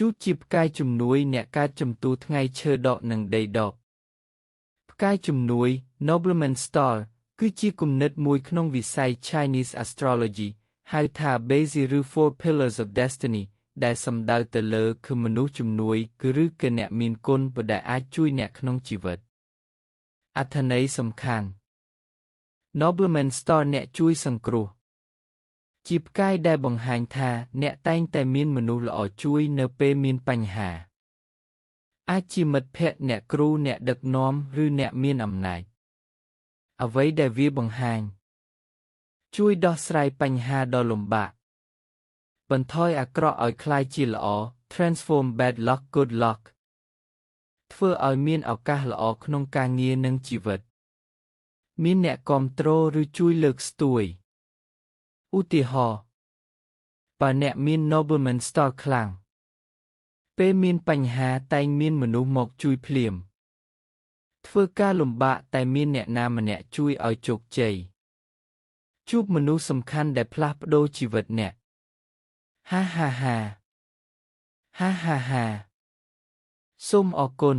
ជួបជាផ្កាយជំនួយអ្នកកើតចំទូថ្ងៃឈើដកនិងដីដកផ្កាយជំនួយ Nobleman Star គឺជាគំនិតមួយក្នុងវិស័យ Chinese Astrology ហៅថា Bezi ឬ Four Pillars of Destiny ដែលសំដៅទៅលើគឺមនុស្សជំនួយឬគឺអ្នកមានគុណដែលអាចជួយអ្នកក្នុងជីវិតអត្ថន័យសំខាន់ Nobleman Star អ្នកជួយសង្គ្រោះជាផ្កាយដែលបង្ហាញថាអ្នកតែងតែមានមនុស្សល្អជួយនៅពេលមានបញ្ហាអាចជាមិត្តភក្តិអ្នកគ្រូអ្នកដឹកនាំឬអ្នកមានអំណាចអ្វីដែលវាបង្ហាញជួយដោះស្រាយបញ្ហាដ៏លំបាកបន្ថយអាក្រក់ឲ្យក្លាយជាល្អ transform bad luck good luck ធ្វើឲ្យមានឱកាសល្អក្នុងការងារនិងជីវិតមានអ្នកគាំទ្រឬជួយលើកស្ទួយឧទាហរណ៍បើអ្នកមាន Nobleman Star ខ្លាំងពេលមានបញ្ហាតែងមានមនុស្សមកជួយភ្លាមធ្វើការលំបាកតែមានអ្នកណាម្នាក់ជួយឲ្យជោគជ័យជួបមនុស្សសំខាន់ដែលផ្លាស់ប្ដូរជីវិតអ្នកហាហាហាហាហាហាសូមអរគុណ